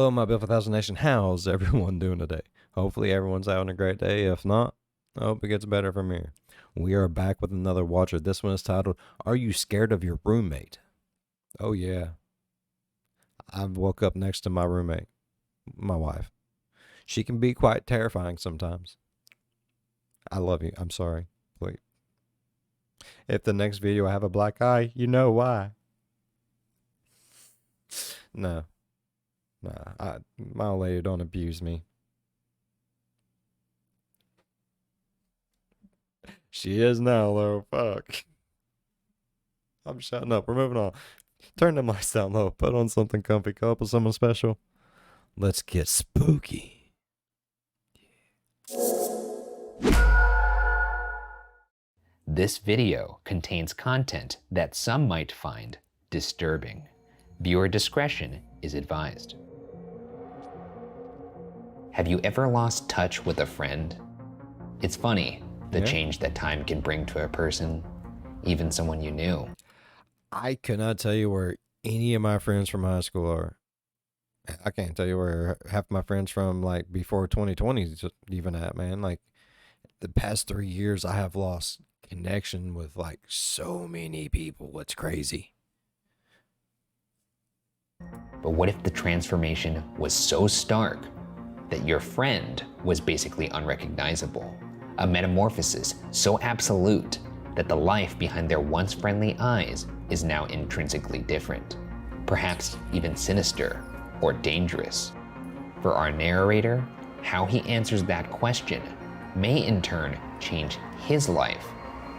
Hello, my Bill 1000 Nation. How's everyone doing today? Hopefully everyone's having a great day. If not, I hope it gets better from here. We are back with another watcher. This one is titled, Are You Scared of Your Roommate? Oh yeah. I woke up next to my roommate, my wife. She can be quite terrifying sometimes. I love you. I'm sorry. Wait. If the next video I have a black eye, you know why. No. Nah, my old lady don't abuse me. She is now, though. Fuck. I'm shutting up. We're moving on. Turn the mics down low. Put on something comfy. Go up with someone special. Let's get spooky. This video contains content that some might find disturbing. Viewer discretion is advised. Have you ever lost touch with a friend? It's funny, the change that time can bring to a person, even someone you knew. I cannot tell you where any of my friends from high school are. I can't tell you where half my friends from like before 2020 is even at, man. Like the past 3 years, I have lost connection with like so many people. It's crazy. But what if the transformation was so stark that your friend was basically unrecognizable? A metamorphosis so absolute that the life behind their once friendly eyes is now intrinsically different, perhaps even sinister or dangerous. For our narrator, how he answers that question may in turn change his life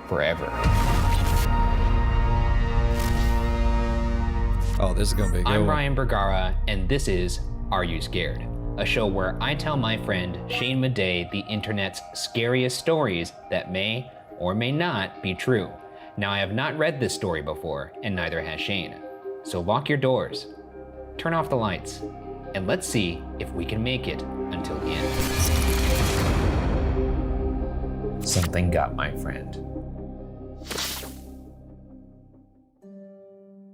forever. Oh, this is gonna be a good I'm one. Ryan Bergara, and this is Are You Scared? A show where I tell my friend Shane Madej the internet's scariest stories that may or may not be true. Now, I have not read this story before, and neither has Shane. So lock your doors, turn off the lights, and let's see if we can make it until the end. Something got my friend.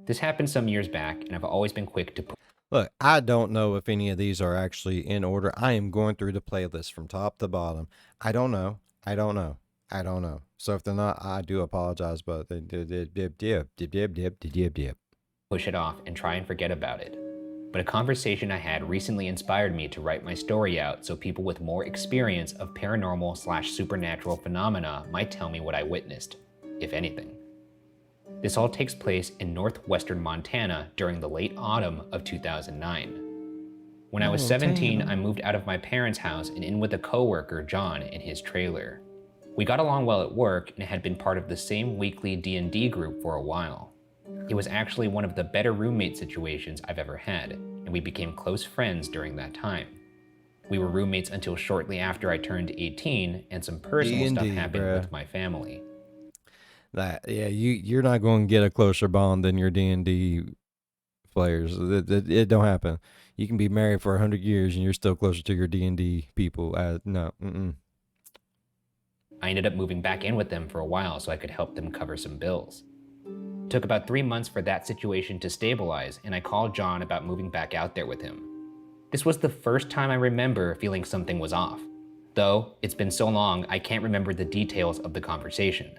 This happened some years back, and I've always been quick to Look, I don't know if any of these are actually in order. I am going through the playlist from top to bottom. I don't know. So if they're not, I do apologize, but they push it off and try and forget about it. But a conversation I had recently inspired me to write my story out so people with more experience of paranormal/supernatural phenomena might tell me what I witnessed, if anything. This all takes place in northwestern Montana during the late autumn of 2009. When I was 17, I moved out of my parents' house and in with a coworker, John, in his trailer. We got along well at work and had been part of the same weekly D&D group for a while. It was actually one of the better roommate situations I've ever had, and we became close friends during that time. We were roommates until shortly after I turned 18 and some personal stuff happened with my family. You're not going to get a closer bond than your D&D players. It don't happen. You can be married for 100 years and you're still closer to your D&D people. No. I ended up moving back in with them for a while so I could help them cover some bills. It took about 3 months for that situation to stabilize, and I called John about moving back out there with him. This was the first time I remember feeling something was off. Though it's been so long, I can't remember the details of the conversation.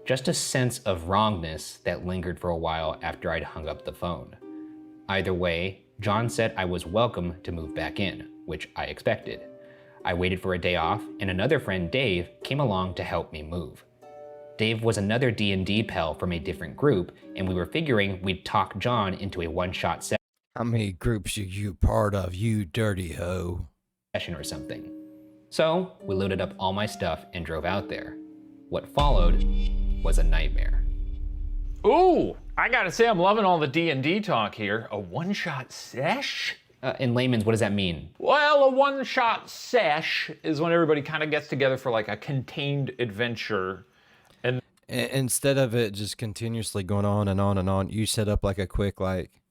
Just a sense of wrongness that lingered for a while after I'd hung up the phone. Either way, John said I was welcome to move back in, which I expected. I waited for a day off, and another friend, Dave, came along to help me move. Dave was another D&D pal from a different group, and we were figuring we'd talk John into a one-shot session. How many groups are you part of, you dirty hoe? Or something. So we loaded up all my stuff and drove out there. What followed was a nightmare. Ooh, I gotta say I'm loving all the D&D talk here. A one-shot sesh? In layman's, what does that mean? Well, a one-shot sesh is when everybody kind of gets together for like a contained adventure. And instead of it just continuously going on and on and on, you set up like a quick like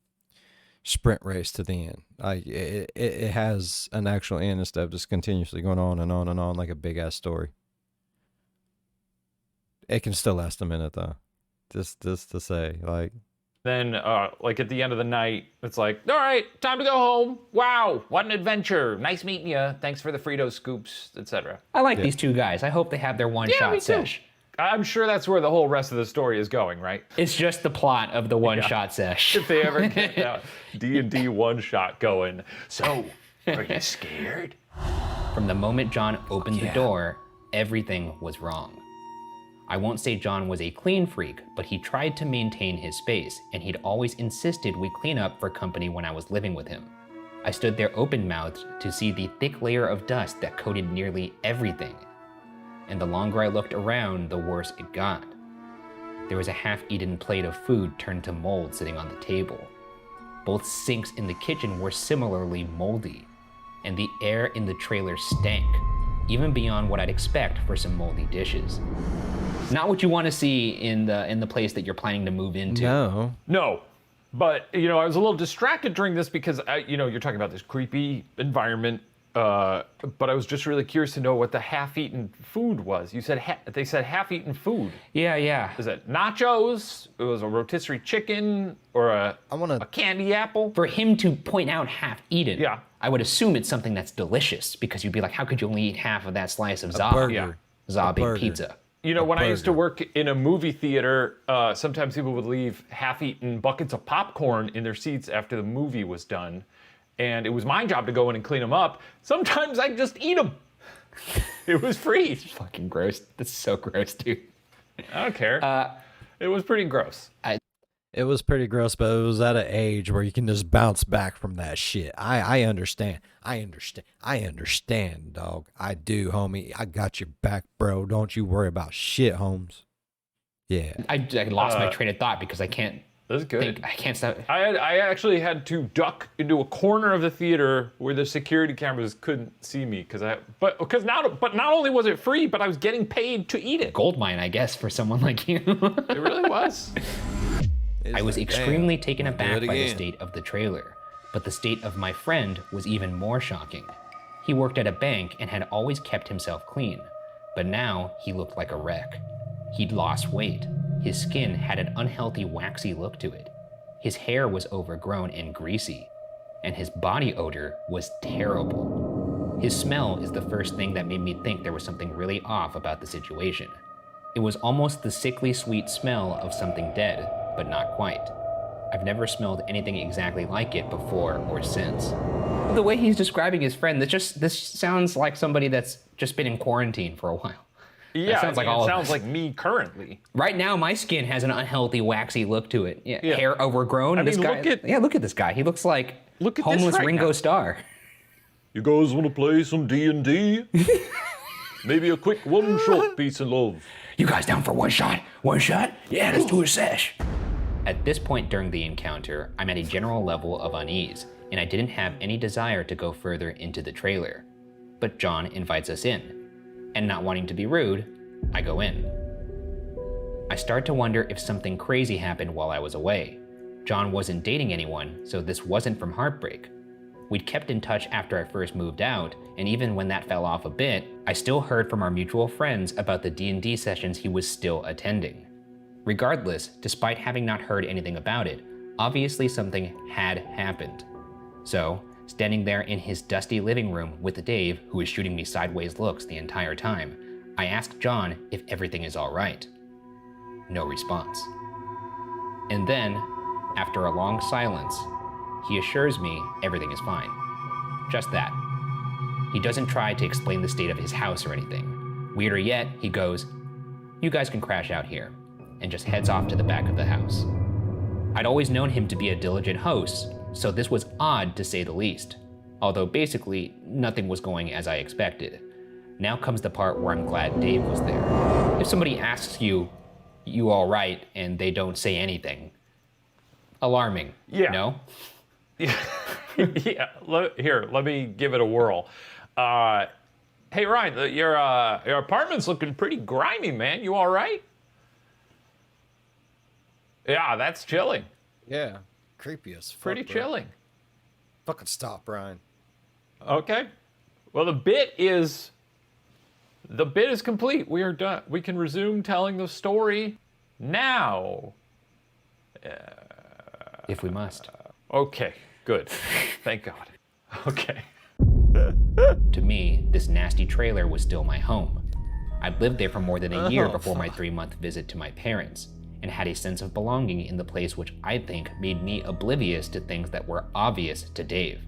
sprint race to the end. Like it has an actual end instead of just continuously going on and on and on like a big ass story. It can still last a minute though. Just to say, like, Then, like at the end of the night, it's like, all right, time to go home. Wow, what an adventure. Nice meeting you. Thanks for the Frito scoops, etc. I like these two guys. I hope they have their one-shot sesh. I'm sure that's where the whole rest of the story is going, right? It's just the plot of the one-shot sesh. If they ever get that D&D one-shot going. So, are you scared? From the moment John opened the door, everything was wrong. I won't say John was a clean freak, but he tried to maintain his space, and he'd always insisted we clean up for company when I was living with him. I stood there open-mouthed to see the thick layer of dust that coated nearly everything. And the longer I looked around, the worse it got. There was a half-eaten plate of food turned to mold sitting on the table. Both sinks in the kitchen were similarly moldy, and the air in the trailer stank, even beyond what I'd expect for some moldy dishes. Not what you want to see in the place that you're planning to move into. No. But, I was a little distracted during this because, you're talking about this creepy environment, but I was just really curious to know what the half-eaten food was. You said they said half-eaten food. Yeah. Is it nachos? It was a rotisserie chicken or a candy apple? For him to point out half-eaten, yeah. I would assume it's something that's delicious because you'd be like, how could you only eat half of that slice of za? Burger. Za being pizza. When I used to work in a movie theater, sometimes people would leave half-eaten buckets of popcorn in their seats after the movie was done. And it was my job to go in and clean them up. Sometimes I'd just eat them. It was free. It's fucking gross. That's so gross, dude. I don't care. It was pretty gross. It was pretty gross, but it was at an age where you can just bounce back from that shit. I understand. I understand, dog. I do, homie. I got your back, bro. Don't you worry about shit, Holmes. Yeah. I lost my train of thought because I can't. That's good. I can't stop. I actually had to duck into a corner of the theater where the security cameras couldn't see me but not only was it free, but I was getting paid to eat it. Goldmine, I guess, for someone like you. It really was. I was extremely taken aback by the state of the trailer, but the state of my friend was even more shocking. He worked at a bank and had always kept himself clean, but now he looked like a wreck. He'd lost weight. His skin had an unhealthy, waxy look to it. His hair was overgrown and greasy, and his body odor was terrible. His smell is the first thing that made me think there was something really off about the situation. It was almost the sickly sweet smell of something dead, but not quite. I've never smelled anything exactly like it before or since. The way he's describing his friend, this sounds like somebody that's just been in quarantine for a while. Yeah, sounds like me currently. Right now, my skin has an unhealthy, waxy look to it. Yeah. Hair overgrown. Look at this guy. He looks like homeless Ringo Starr. You guys want to play some D&D? Maybe a quick one-shot peace and love. You guys down for one shot? One shot? Yeah, let's do a sesh. At this point during the encounter, I'm at a general level of unease, and I didn't have any desire to go further into the trailer. But John invites us in. And not wanting to be rude, I go in. I start to wonder if something crazy happened while I was away. John wasn't dating anyone, so this wasn't from heartbreak. We'd kept in touch after I first moved out, and even when that fell off a bit, I still heard from our mutual friends about the D&D sessions he was still attending. Regardless, despite having not heard anything about it, obviously something had happened. So, standing there in his dusty living room with Dave, who is shooting me sideways looks the entire time, I ask John if everything is all right. No response. And then, after a long silence, he assures me everything is fine. Just that. He doesn't try to explain the state of his house or anything. Weirder yet, he goes, "You guys can crash out here," and just heads off to the back of the house. I'd always known him to be a diligent host, so this was odd to say the least. Although basically, nothing was going as I expected. Now comes the part where I'm glad Dave was there. If somebody asks you all right, and they don't say anything, alarming, no? Yeah. Here, let me give it a whirl. Hey, Ryan, your apartment's looking pretty grimy, man. You all right? Yeah, that's chilling. Yeah. Creepy as fuck. Pretty chilling. Fucking stop, Brian. Okay. Well, the bit is complete. We are done. We can resume telling the story now. if we must. Okay, good. Thank God. Okay. To me, this nasty trailer was still my home. I'd lived there for more than a year before my 3-month visit to my parents, and had a sense of belonging in the place which I think made me oblivious to things that were obvious to Dave,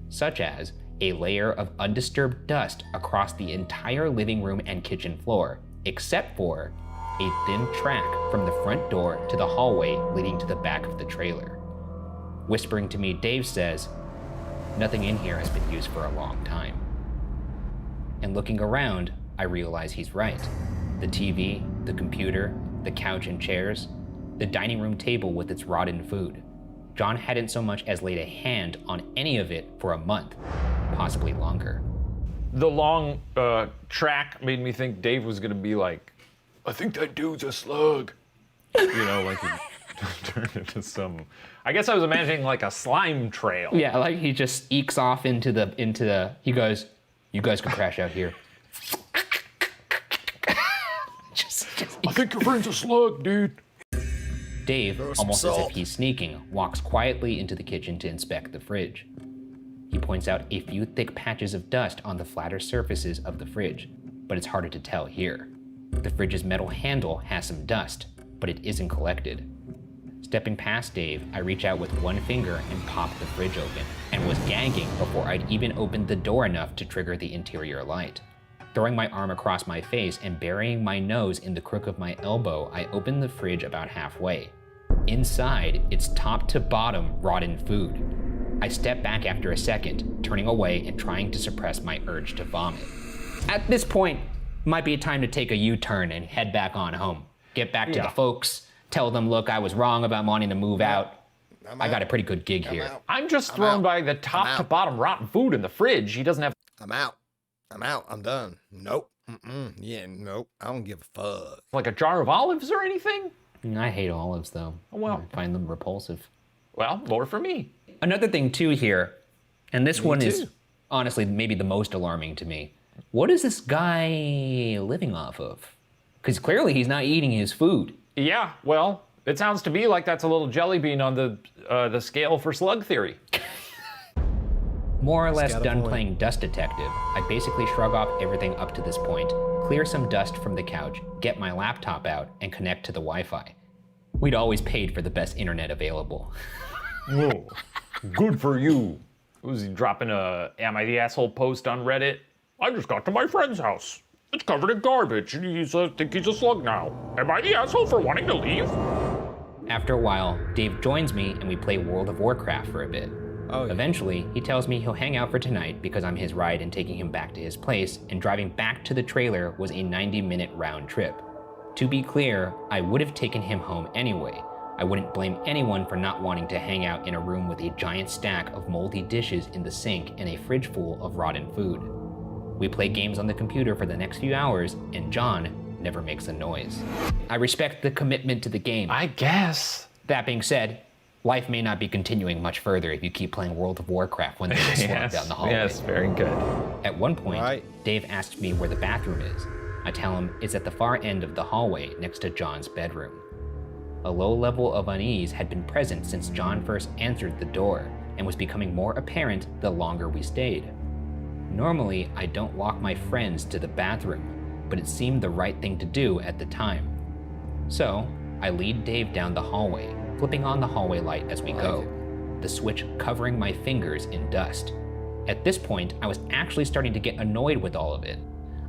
such as a layer of undisturbed dust across the entire living room and kitchen floor, except for a thin track from the front door to the hallway leading to the back of the trailer. Whispering to me, Dave says, "Nothing in here has been used for a long time." And looking around, I realize he's right. The TV, the computer, the couch and chairs, the dining room table with its rotten food. John hadn't so much as laid a hand on any of it for a month, possibly longer. The long track made me think Dave was gonna be like, "I think that dude's a slug." You know, like he turned into some, I guess I was imagining like a slime trail. Yeah, like he just ekes off into the, he goes, "You guys can crash out here." I think your friend's a slug, dude. Dave, almost as if he's sneaking, walks quietly into the kitchen to inspect the fridge. He points out a few thick patches of dust on the flatter surfaces of the fridge, but it's harder to tell here. The fridge's metal handle has some dust, but it isn't collected. Stepping past Dave, I reach out with one finger and pop the fridge open, and was gagging before I'd even opened the door enough to trigger the interior light. Throwing my arm across my face and burying my nose in the crook of my elbow, I open the fridge about halfway. Inside, it's top to bottom rotten food. I step back after a second, turning away and trying to suppress my urge to vomit. At this point, might be a time to take a U-turn and head back on home. Get back to the folks, tell them, look, I was wrong about wanting to move out. I got a pretty good gig here. I'm just thrown by the top to bottom rotten food in the fridge. He doesn't have. I'm out. I'm done. Nope. Yeah, nope. I don't give a fuck. Like a jar of olives or anything? I hate olives, though. Oh, well. I find them repulsive. Well, more for me. Another thing, too, here, and this one is honestly maybe the most alarming to me. What is this guy living off of? Because clearly he's not eating his food. Yeah, well, it sounds to me like that's a little jelly bean on the scale for slug theory. More or less done playing dust detective, I basically shrug off everything up to this point, clear some dust from the couch, get my laptop out, and connect to the Wi-Fi. We'd always paid for the best internet available. Whoa, good for you. Was he dropping a "Am I the Asshole" post on Reddit? I just got to my friend's house. It's covered in garbage, and I think he's a slug now. Am I the asshole for wanting to leave? After a while, Dave joins me and we play World of Warcraft for a bit. Oh, yeah. Eventually, he tells me he'll hang out for tonight because I'm his ride in taking him back to his place, and driving back to the trailer was a 90-minute round trip. To be clear, I would have taken him home anyway. I wouldn't blame anyone for not wanting to hang out in a room with a giant stack of moldy dishes in the sink and a fridge full of rotten food. We play games on the computer for the next few hours, and John never makes a noise. I respect the commitment to the game. I guess. That being said, life may not be continuing much further if you keep playing World of Warcraft when there's a slug down the hallway. Yes, very good. At one point, Dave asks me where the bathroom is. I tell him it's at the far end of the hallway next to John's bedroom. A low level of unease had been present since John first answered the door, and was becoming more apparent the longer we stayed. Normally, I don't walk my friends to the bathroom, but it seemed the right thing to do at the time. So, I lead Dave down the hallway, flipping on the hallway light as we go, the switch covering my fingers in dust. At this point, I was actually starting to get annoyed with all of it.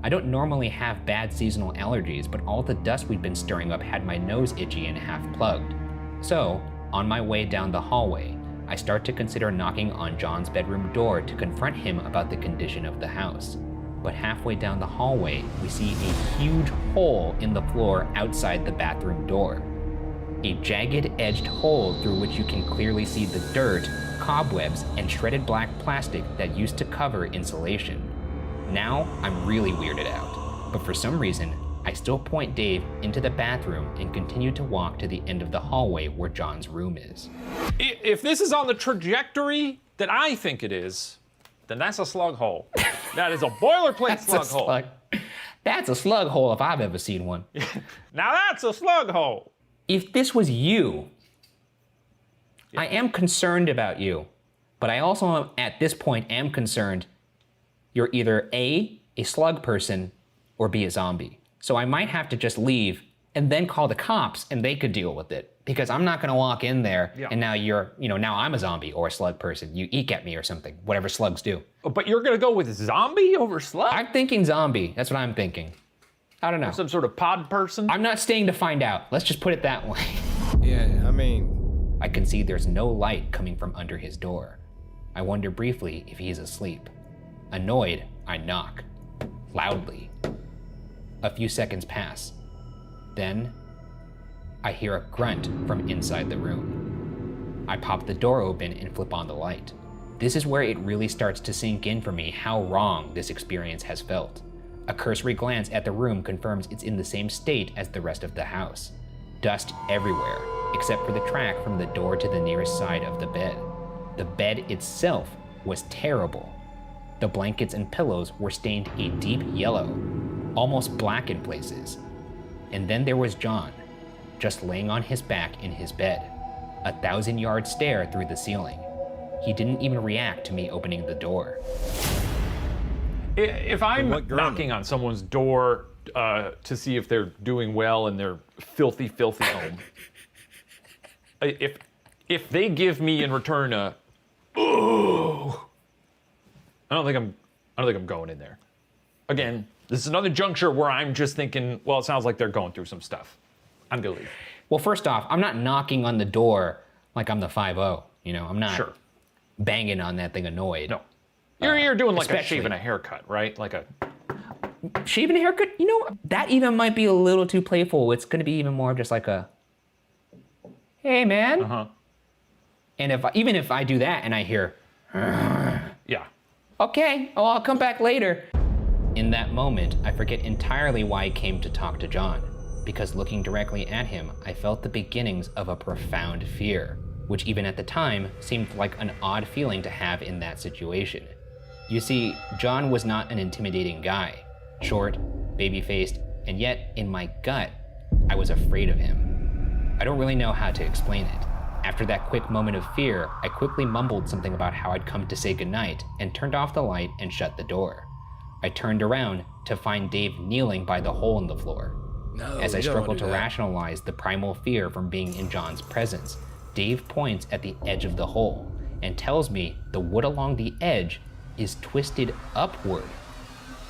I don't normally have bad seasonal allergies, but all the dust we'd been stirring up had my nose itchy and half plugged. So, on my way down the hallway, I start to consider knocking on John's bedroom door to confront him about the condition of the house. But halfway down the hallway, we see a huge hole in the floor outside the bathroom door. A jagged-edged hole through which you can clearly see the dirt, cobwebs, and shredded black plastic that used to cover insulation. Now, I'm really weirded out, but for some reason, I still point Dave into the bathroom and continue to walk to the end of the hallway where John's room is. If this is on the trajectory that I think it is, then that's a slug hole. That is a boilerplate slug hole. That's a slug hole if I've ever seen one. Now that's a slug hole. If this was you, I am concerned about you, but I also, at this point, am concerned you're either A, a slug person, or B, a zombie. So I might have to just leave and then call the cops and they could deal with it. Because I'm not gonna walk in there and now now I'm a zombie or a slug person. You eke at me or something, whatever slugs do. But you're gonna go with zombie over slug? I'm thinking zombie, that's what I'm thinking. I don't know. Some sort of pod person? I'm not staying to find out, let's just put it that way. Yeah, I mean... I can see there's no light coming from under his door. I wonder briefly if he's asleep. Annoyed, I knock, loudly. A few seconds pass. Then, I hear a grunt from inside the room. I pop the door open and flip on the light. This is where it really starts to sink in for me how wrong this experience has felt. A cursory glance at the room confirms it's in the same state as the rest of the house. Dust everywhere, except for the track from the door to the nearest side of the bed. The bed itself was terrible. The blankets and pillows were stained a deep yellow, almost black in places. And then there was John, just laying on his back in his bed, 1,000-yard stare through the ceiling. He didn't even react to me opening the door. If I'm knocking on someone's door to see if they're doing well in their filthy, filthy home, if they give me in return a ooh, I don't think I'm going in there. Again, this is another juncture where I'm just thinking, well, it sounds like they're going through some stuff. I'm gonna leave. Well, first off, I'm not knocking on the door like I'm the 5-0. I'm not banging on that thing annoyed. No. You're doing like a especially- shave and a haircut, right? Like a Shaving a haircut, that even might be a little too playful. It's gonna be even more just like a, hey man. uh-huh. And even if I do that and I hear, Yeah. okay, oh, I'll come back later. In that moment, I forget entirely why I came to talk to John, because looking directly at him, I felt the beginnings of a profound fear, which even at the time seemed like an odd feeling to have in that situation. You see, John was not an intimidating guy, short, baby-faced, and yet in my gut, I was afraid of him. I don't really know how to explain it. After that quick moment of fear, I quickly mumbled something about how I'd come to say goodnight and turned off the light and shut the door. I turned around to find Dave kneeling by the hole in the floor. As I struggled to rationalize the primal fear from being in John's presence, Dave points at the edge of the hole and tells me the wood along the edge is twisted upward,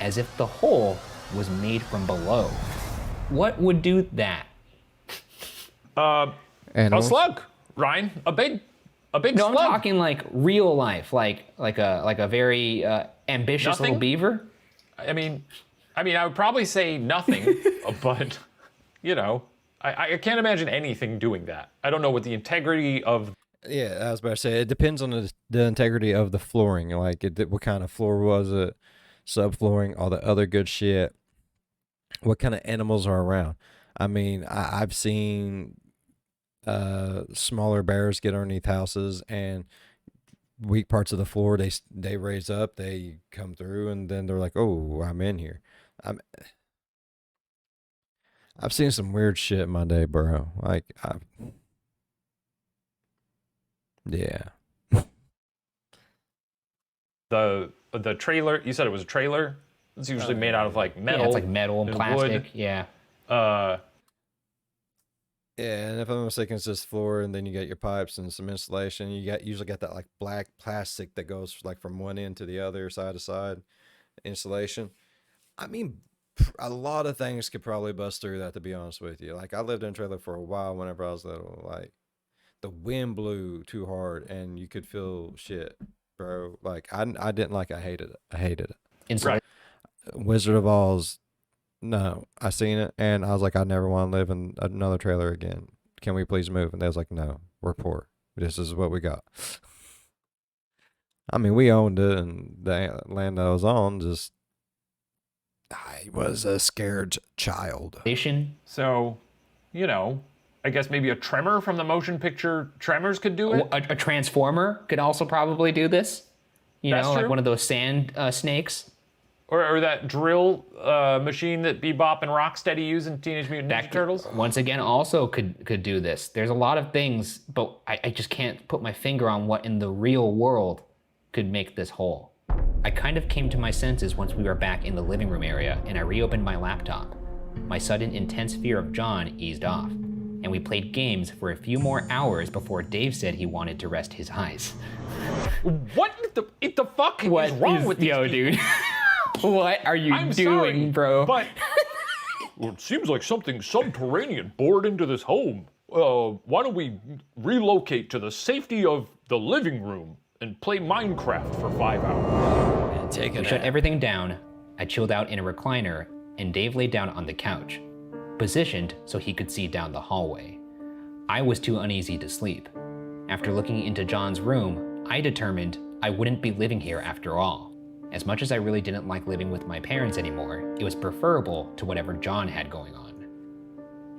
as if the hole was made from below. What would do that? A slug, Ryan. A big No, slug. I'm talking like real life, like a very ambitious little Nothing? beaver. I mean, I would probably say nothing, but I can't imagine anything doing that. I don't know what the integrity of. Yeah, I was about to say, it depends on the integrity of the flooring. Like, what kind of floor was it? Subflooring, all the other good shit. What kind of animals are around? I mean, I've seen smaller bears get underneath houses, and weak parts of the floor they raise up, they come through, and then they're like, oh, I'm in here. I've seen some weird shit in my day, bro. Like, yeah. The trailer, you said it was a trailer? It's usually made out of like metal. Yeah, it's like metal and plastic. wood. Yeah. Yeah, and if I'm not mistaken, it's just floor, and then you got your pipes and some insulation. You usually got that like black plastic that goes like from one end to the other, side to side, insulation. I mean, a lot of things could probably bust through that, to be honest with you. Like, I lived in a trailer for a while whenever I was little. Like, the wind blew too hard, and you could feel shit, bro. Like, I didn't like it. I hated it. Right. Wizard of Oz. No, I seen it, and I was like, I never want to live in another trailer again. Can we please move? And they was like, no, we're poor. This is what we got. I mean, we owned it, and the land that I was on, just, I was a scared child. So, I guess maybe a tremor from the motion picture Tremors could do it. A transformer could also probably do this. That's Like true. one of those sand snakes. Or that drill machine that Bebop and Rocksteady use in Teenage Mutant Ninja Turtles? Once again, also could do this. There's a lot of things, but I just can't put my finger on what in the real world could make this whole. I kind of came to my senses once we were back in the living room area and I reopened my laptop. My sudden intense fear of John eased off, and we played games for a few more hours before Dave said he wanted to rest his eyes. What the fuck is wrong with these people? dude? What are you doing, sorry, bro? But well, it seems like something subterranean bored into this home. Why don't we relocate to the safety of the living room and play Minecraft for 5 hours? And take We it shut everything down. I chilled out in a recliner, and Dave lay down on the couch, positioned so he could see down the hallway. I was too uneasy to sleep. After looking into John's room, I determined I wouldn't be living here after all. As much as I really didn't like living with my parents anymore, it was preferable to whatever John had going on.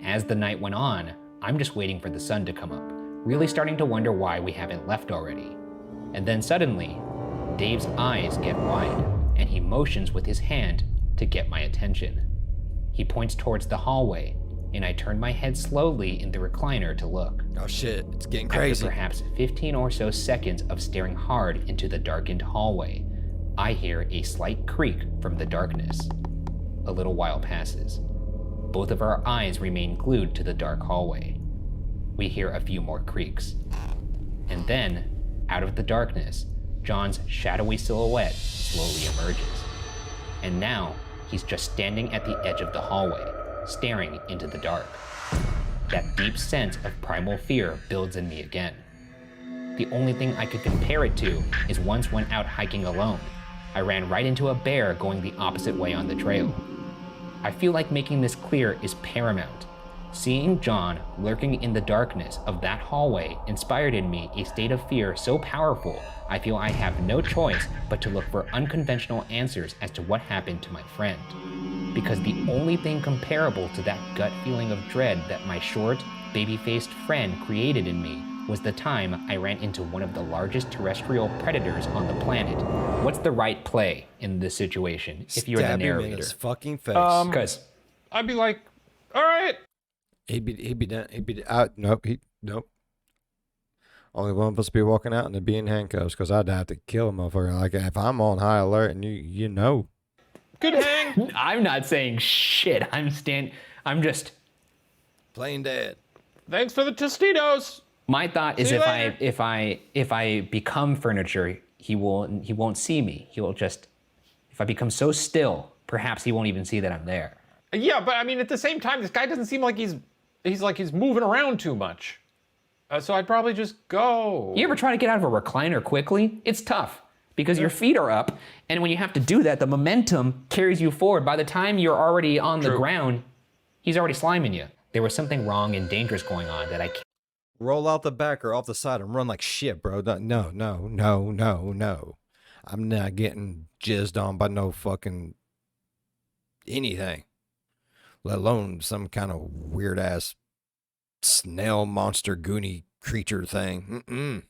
As the night went on, I'm just waiting for the sun to come up, really starting to wonder why we haven't left already. And then suddenly, Dave's eyes get wide, and he motions with his hand to get my attention. He points towards the hallway, and I turn my head slowly in the recliner to look. Oh shit, it's getting After crazy. perhaps 15 or so seconds of staring hard into the darkened hallway, I hear a slight creak from the darkness. A little while passes. Both of our eyes remain glued to the dark hallway. We hear a few more creaks. And then, out of the darkness, John's shadowy silhouette slowly emerges. And now, he's just standing at the edge of the hallway, staring into the dark. That deep sense of primal fear builds in me again. The only thing I could compare it to is once when out hiking alone. I ran right into a bear going the opposite way on the trail. I feel like making this clear is paramount. Seeing John lurking in the darkness of that hallway inspired in me a state of fear so powerful, I feel I have no choice but to look for unconventional answers as to what happened to my friend. Because the only thing comparable to that gut feeling of dread that my short, baby-faced friend created in me was the time I ran into one of the largest terrestrial predators on the planet. What's the right play in this situation if you're the Stab him in narrator? his fucking face. Because I'd be like, all right. He'd be done. Nope. Only one of us be walking out and they'd be in handcuffs because I'd have to kill a motherfucker. Like if I'm on high alert and you know. Good hang. I'm not saying shit. I'm just. Plain dead. Thanks for the Tostitos. My thought is See you if I become furniture, he won't see me. He will just. If I become so still, perhaps he won't even see that I'm there. Yeah, but I mean, at the same time, this guy doesn't seem like he's moving around too much. So I'd probably just go. You ever try to get out of a recliner quickly? It's tough because your feet are up, and when you have to do that, the momentum carries you forward. By the time you're already on the ground, he's already sliming you. There was something wrong and dangerous going on that I can't. Roll out the back or off the side and run like shit, bro. No. I'm not getting jizzed on by no fucking anything. Let alone some kind of weird ass snail monster goonie creature thing.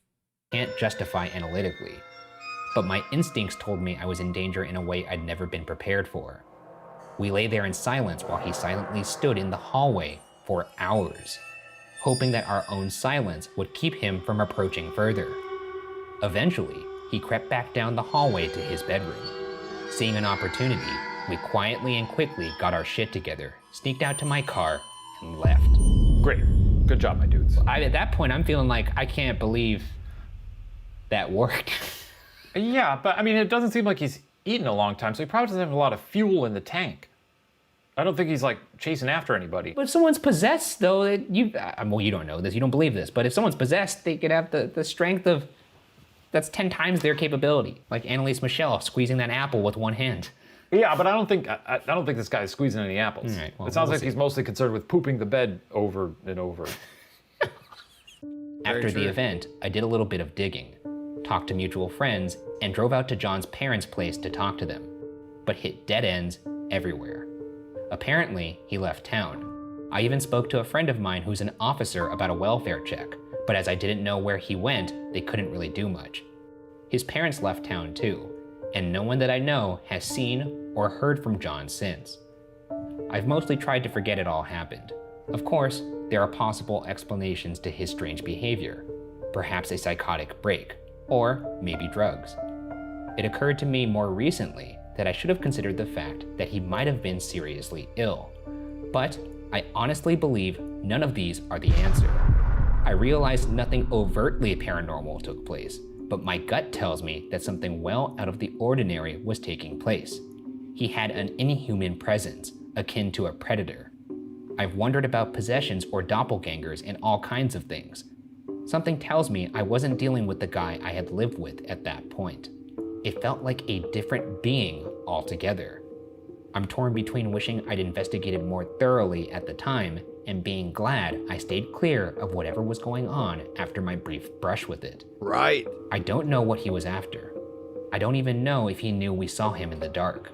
Can't justify analytically, but my instincts told me I was in danger in a way I'd never been prepared for. We lay there in silence while he silently stood in the hallway for hours, hoping that our own silence would keep him from approaching further. Eventually, he crept back down the hallway to his bedroom. Seeing an opportunity, we quietly and quickly got our shit together, sneaked out to my car, and left. Great. Good job, my dudes. At that point, I'm feeling like I can't believe that worked. Yeah, but I mean, it doesn't seem like he's eaten a long time, so he probably doesn't have a lot of fuel in the tank. I don't think he's like chasing after anybody. But if someone's possessed, though, well, you don't know this, you don't believe this, but if someone's possessed, they could have the strength of, that's 10 times their capability. Like Annalise Michelle squeezing that apple with one hand. Yeah, but I don't think this guy is squeezing any apples. All right, well, it sounds we'll like see. he's mostly concerned with pooping the bed over and over. After the event, I did a little bit of digging, talked to mutual friends, and drove out to John's parents' place to talk to them, but hit dead ends everywhere. Apparently, he left town. I even spoke to a friend of mine who's an officer about a welfare check, but as I didn't know where he went, they couldn't really do much. His parents left town too, and no one that I know has seen or heard from John since. I've mostly tried to forget it all happened. Of course, there are possible explanations to his strange behavior, perhaps a psychotic break, or maybe drugs. It occurred to me more recently that I should have considered the fact that he might have been seriously ill, but I honestly believe none of these are the answer. I realized nothing overtly paranormal took place, but my gut tells me that something well out of the ordinary was taking place. He had an inhuman presence, akin to a predator. I've wondered about possessions or doppelgangers and all kinds of things. Something tells me I wasn't dealing with the guy I had lived with at that point. It felt like a different being altogether. I'm torn between wishing I'd investigated more thoroughly at the time and being glad I stayed clear of whatever was going on after my brief brush with it. Right. I don't know what he was after. I don't even know if he knew we saw him in the dark.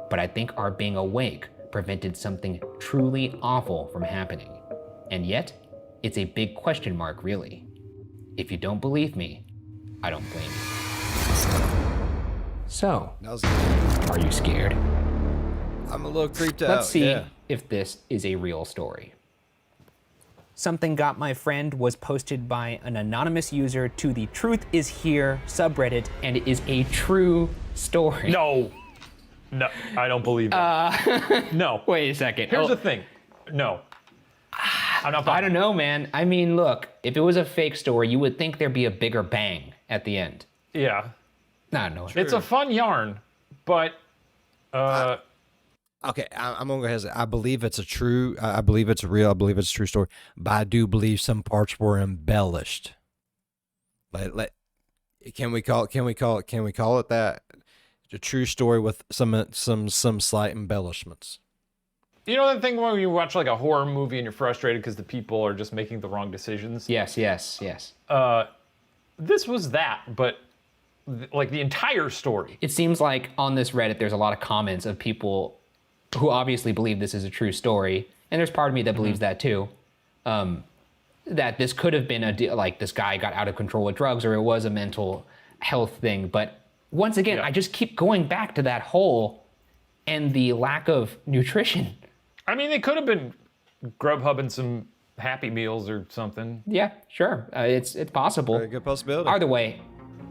But I think our being awake prevented something truly awful from happening. And yet, it's a big question mark, really. If you don't believe me, I don't blame you. So, are you scared? I'm a little creeped out. Let's see Yeah. if this is a real story. Something Got My Friend was posted by an anonymous user to the Truth Is Here subreddit, and it is a true story. No, I don't believe that. No. Wait a second. Here's the thing. No. I'm not I don't know, man. I mean, look, if it was a fake story, you would think there'd be a bigger bang at the end. Yeah. I don't know. It's a fun yarn, but Okay, I'm gonna go ahead and say I believe it's a true. I believe it's real. I believe it's a true story. But I do believe some parts were embellished. Can we call it that? A true story with some slight embellishments. you know that thing when you watch like a horror movie and you're frustrated because the people are just making the wrong decisions? Yes. This was that, but like the entire story. It seems like on this Reddit, there's a lot of comments of people who obviously believe this is a true story, and there's part of me that believes that too. That this could have been like this guy got out of control with drugs, or it was a mental health thing. But once again, I just keep going back to that hole and the lack of nutrition. I mean, they could have been Grubhubbing some Happy Meals or something. Yeah, sure, it's possible. Very good possibility. Either way,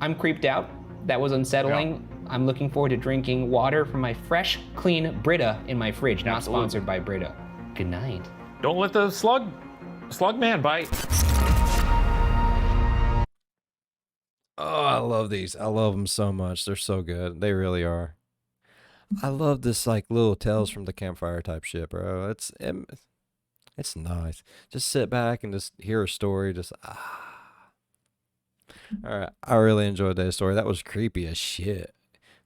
I'm creeped out. That was unsettling. I'm looking forward to drinking water from my fresh, clean Brita in my fridge. Not sponsored by Brita. Good night. Don't let the slug man bite. Oh, I love these. I love them so much. They're so good. They really are. I love this like little tales from the campfire type shit, bro. It's nice. Just sit back and just hear a story. All right, I really enjoyed that story. That was creepy as shit.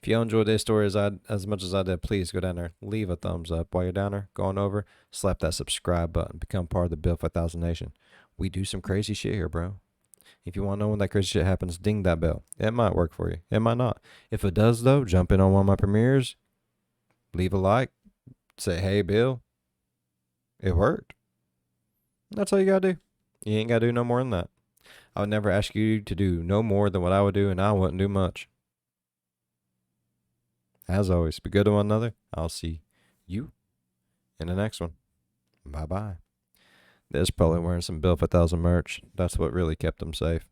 If you enjoyed this story as much as I did, please go down there, leave a thumbs up. While you're down there, go on over, slap that subscribe button, become part of the Bill 5000 Nation. We do some crazy shit here, bro. If you want to know when that crazy shit happens, ding that bell. It might work for you. It might not. If it does, though, jump in on one of my premieres, leave a like, say, hey, Bill, it worked. That's all you got to do. You ain't got to do no more than that. I would never ask you to do no more than what I would do, and I wouldn't do much. As always, be good to one another. I'll see you in the next one. Bye-bye. This probably wearing some Bill 5000 merch. That's what really kept them safe.